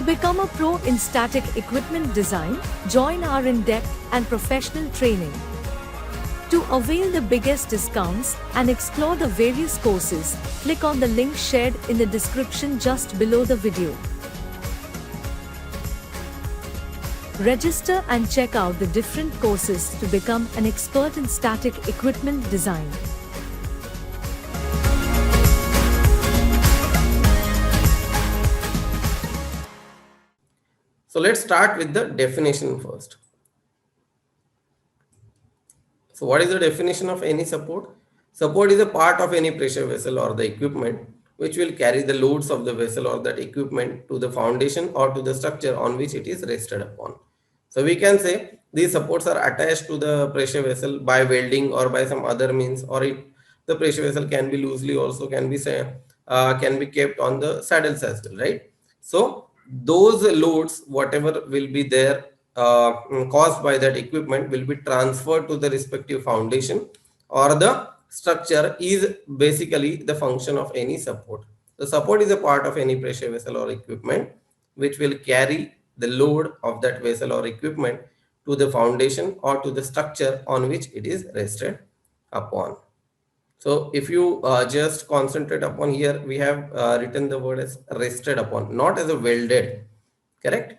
become a pro in static equipment design, join our in-depth and professional training. To avail the biggest discounts and explore the various courses, click on the link shared in the description just below the video. Register and check out the different courses to become an expert in static equipment design. So let's start with the definition first. So what is the definition of any support? Support is a part of any pressure vessel or the equipment which will carry the loads of the vessel or that equipment to the foundation or to the structure on which it is rested upon. So we can say these supports are attached to the pressure vessel by welding or by some other means, or the pressure vessel can be loosely also can be kept on the saddles as well, right? So those loads, whatever will be there caused by that equipment, will be transferred to the respective foundation or the structure, is basically the function of any support. The support is a part of any pressure vessel or equipment which will carry the load of that vessel or equipment to the foundation or to the structure on which it is rested upon. So if you just concentrate upon here, we have written the word as rested upon, not as a welded, correct?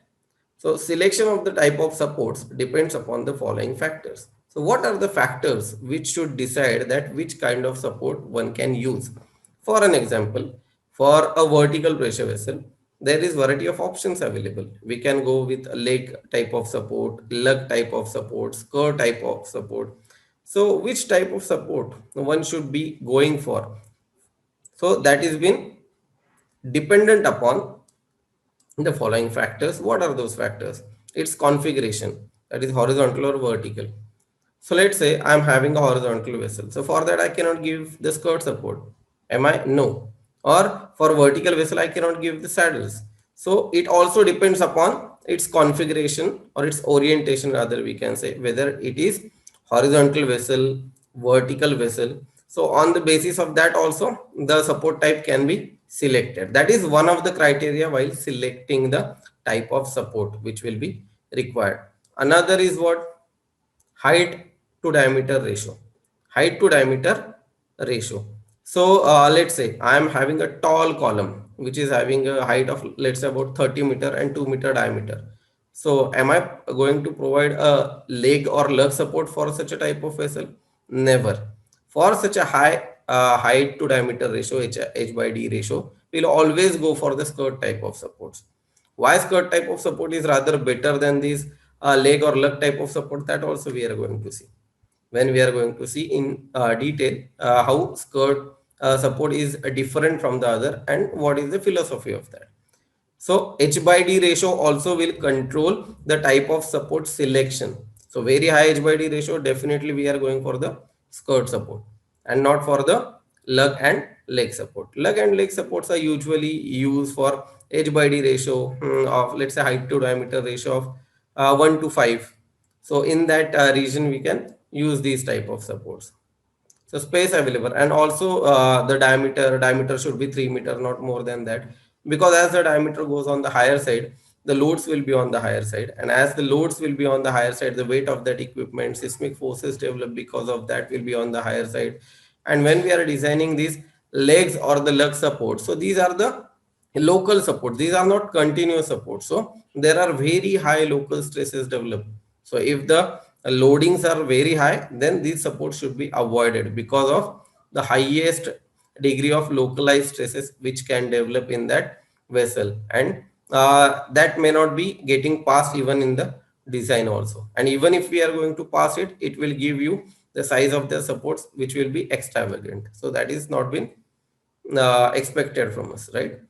So selection of the type of supports depends upon the following factors. So what are the factors which should decide that which kind of support one can use? For an example, for a vertical pressure vessel, there is variety of options available. We can go with a leg type of support, lug type of support, skirt type of support. So which type of support one should be going for? So that is been dependent upon the following factors. What are those factors? Its configuration, that is horizontal or vertical. So let's say I'm having a horizontal vessel. So for that I cannot give the skirt support. Am I? No. Or for vertical vessel I cannot give the saddles. So it also depends upon its configuration or its orientation, rather we can say, whether it is horizontal vessel, vertical vessel. So on the basis of that also the support type can be selected. That is one of the criteria while selecting the type of support which will be required. Another is what? Height to diameter ratio. Height to diameter ratio. So let's say I am having a tall column which is having a height of, let's say, about 30 meter and 2 meter diameter. So am I going to provide a leg or lug support for such a type of vessel? Never. For such a high height to diameter ratio, H by D ratio, we'll always go for the skirt type of supports. Why skirt type of support is rather better than these leg or lug type of support, that also we are going to see when we are going to see in detail how skirt support is different from the other and what is the philosophy of that. So H by D ratio also will control the type of support selection. So very high H by D ratio, definitely we are going for the skirt support and not for the lug and leg support. Lug and leg supports are usually used for H by D ratio of, let's say, height to diameter ratio of 1 to 5. So in that region we can use these type of supports. So space available, and also the diameter should be 3 meter, not more than that, because as the diameter goes on the higher side, the loads will be on the higher side, and as the loads will be on the higher side, the weight of that equipment, seismic forces developed because of that will be on the higher side. And when we are designing these legs or the lug support, so these are the local support, these are not continuous support, so there are very high local stresses developed. So if the loadings are very high, then these supports should be avoided because of the highest degree of localized stresses which can develop in that vessel, and that may not be getting passed even in the design also. And even if we are going to pass it, it will give you the size of the supports which will be extravagant. So that is not been expected from us, right?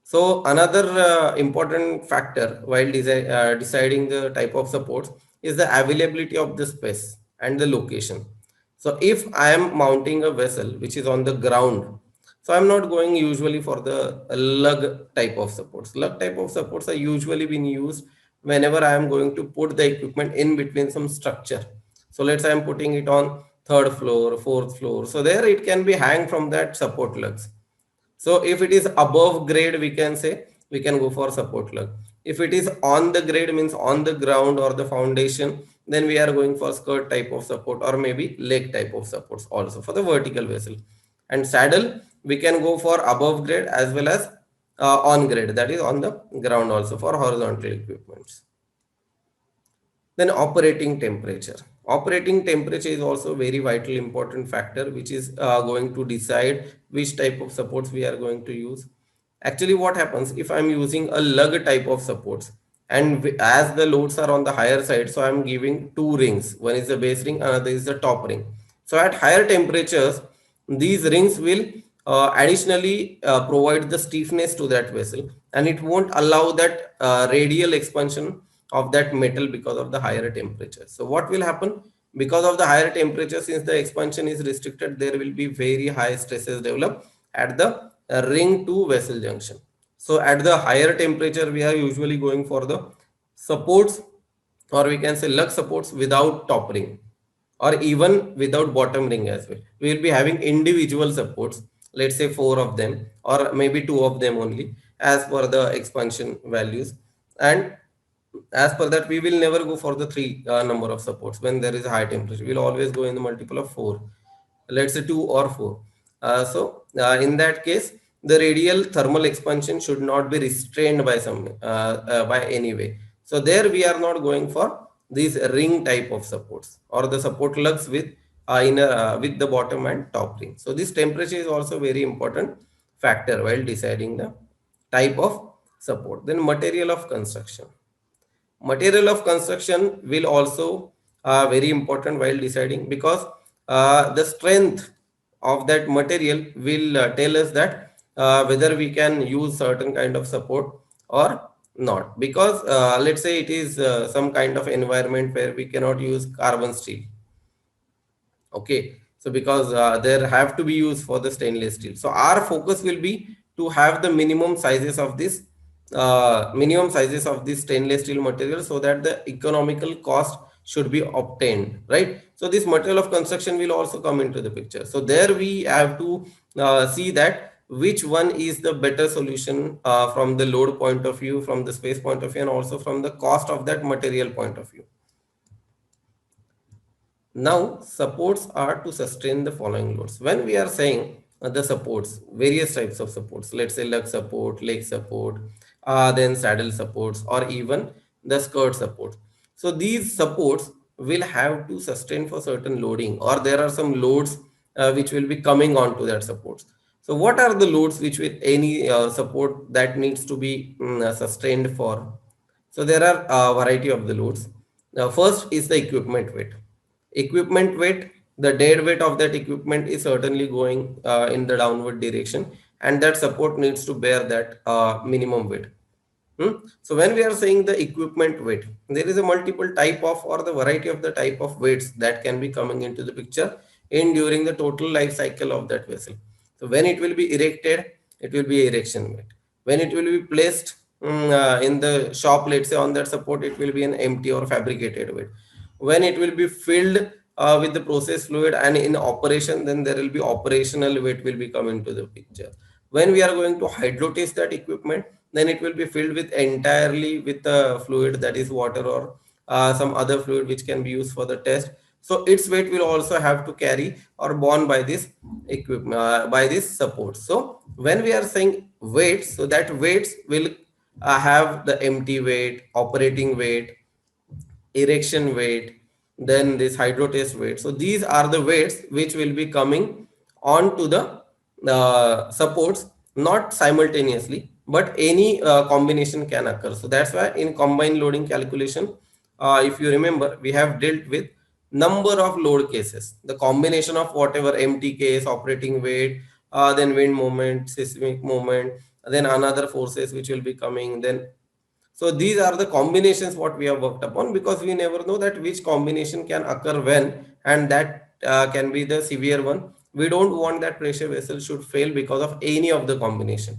So another important factor while deciding the type of supports is the availability of the space and the location. So if I am mounting a vessel which is on the ground, so I'm not going usually for the lug type of supports. Lug type of supports are usually being used whenever I am going to put the equipment in between some structure. So let's say I'm putting it on third floor, fourth floor. So there it can be hang from that support lugs. So if it is above grade, we can say we can go for support lug. If it is on the grade, means on the ground or the foundation, then we are going for skirt type of support or maybe leg type of supports also for the vertical vessel. And saddle, we can go for above grade as well as on grade, that is on the ground also for horizontal equipments. Then operating temperature. Operating temperature is also very vital important factor which is going to decide which type of supports we are going to use. Actually, what happens if I'm using a lug type of supports and as the loads are on the higher side, so I'm giving two rings. One is the base ring, another is the top ring. So at higher temperatures, these rings will additionally provide the stiffness to that vessel, and it won't allow that radial expansion of that metal because of the higher temperature. So what will happen? Because of the higher temperature, since the expansion is restricted, there will be very high stresses develop at the ring to vessel junction. So at the higher temperature, we are usually going for the supports, or we can say lug supports without top ring, or even without bottom ring as well. We will be having individual supports, let's say four of them or maybe two of them only as per the expansion values. And as per that, we will never go for the three number of supports when there is a high temperature. We'll always go in the multiple of four, let's say two or four. In that case, the radial thermal expansion should not be restrained by by any way. So there we are not going for these ring type of supports or the support lugs with with the bottom and top ring. So this temperature is also very important factor while deciding the type of support. Then material of construction. Material of construction will also very important while deciding, because the strength of that material will tell us that whether we can use certain kind of support or not. Because let's say it is some kind of environment where we cannot use carbon steel. Okay, so because there have to be used for the stainless steel, so our focus will be to have the minimum sizes of this stainless steel material, so that the economical cost should be obtained, right? So this material of construction will also come into the picture. So there we have to see that which one is the better solution from the load point of view, from the space point of view, and also from the cost of that material point of view. Now, supports are to sustain the following loads. When we are saying the supports, various types of supports, let's say lug support, leg support, then saddle supports, or even the skirt support. So these supports will have to sustain for certain loading, or there are some loads which will be coming onto that supports. So what are the loads which with any support that needs to be sustained for? So there are a variety of the loads. First is the equipment weight. Equipment weight, the dead weight of that equipment is certainly going in the downward direction, and that support needs to bear that minimum weight. So when we are saying the equipment weight, there is a multiple type of, or the variety of the type of weights that can be coming into the picture in during the total life cycle of that vessel. So when it will be erected, it will be erection weight. When it will be placed in the shop, let's say on that support, it will be an empty or fabricated weight. When it will be filled with the process fluid and in operation, then there will be operational weight will be come into the picture. When we are going to hydro test that equipment, then it will be filled with entirely with the fluid, that is water or some other fluid which can be used for the test. So its weight will also have to carry or borne by this equipment, by this support. So when we are saying weights, so that weights will have the empty weight, operating weight, erection weight, then this hydro test weight. So these are the weights which will be coming onto the supports, not simultaneously, but any combination can occur. So that's why in combined loading calculation, if you remember, we have dealt with number of load cases, the combination of whatever empty case, operating weight, then wind moment, seismic moment, then another forces which will be coming, then so these are the combinations what we have worked upon, because we never know that which combination can occur when, and that can be the severe one. We don't want that pressure vessel should fail because of any of the combination,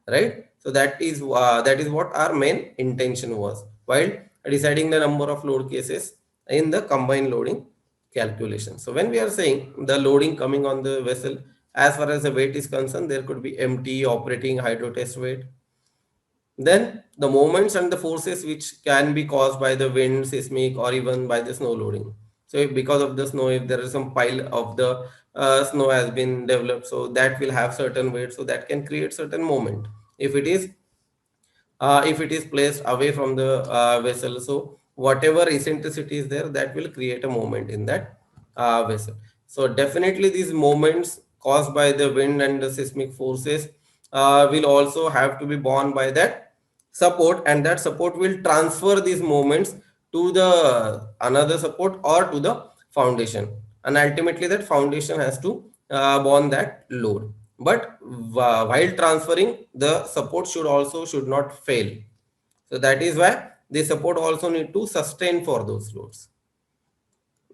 right? So that is what our main intention was while deciding the number of load cases in the combined loading calculation. So when we are saying the loading coming on the vessel, as far as the weight is concerned, there could be empty, operating, hydro test weight. Then the moments and the forces which can be caused by the wind, seismic, or even by the snow loading. So if because of the snow, if there is some pile of the snow has been developed, so that will have certain weight, so that can create certain moment. If it is placed away from the vessel, so whatever eccentricity is there, that will create a moment in that vessel. So definitely these moments caused by the wind and the seismic forces will also have to be borne by that support, and that support will transfer these moments to the another support or to the foundation, and ultimately that foundation has to borne that load. But while transferring, the support should not fail. So that is why the support also need to sustain for those loads.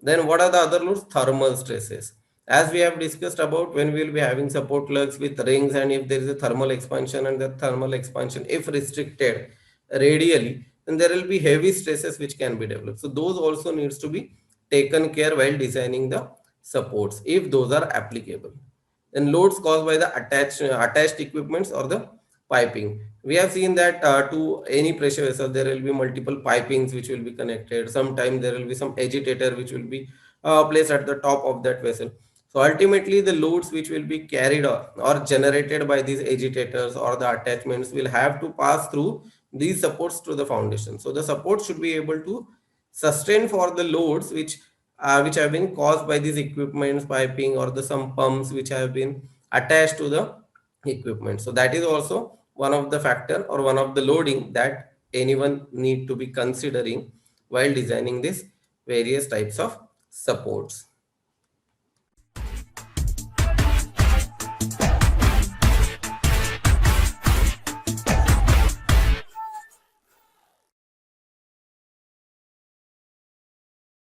Then what are the other loads? Thermal stresses. As we have discussed about, when we will be having support lugs with rings, and if there is a thermal expansion, and the thermal expansion, if restricted radially, then there will be heavy stresses which can be developed. So those also needs to be taken care while designing the supports, if those are applicable. Then loads caused by the attached equipments or the piping. We have seen that to any pressure vessel there will be multiple pipings which will be connected. Sometimes there will be some agitator which will be placed at the top of that vessel. So ultimately the loads which will be carried or generated by these agitators or the attachments will have to pass through these supports to the foundation. So the support should be able to sustain for the loads which have been caused by these equipments, piping, or the some pumps which have been attached to the equipment. So that is also one of the factor or one of the loading that anyone need to be considering while designing this various types of supports.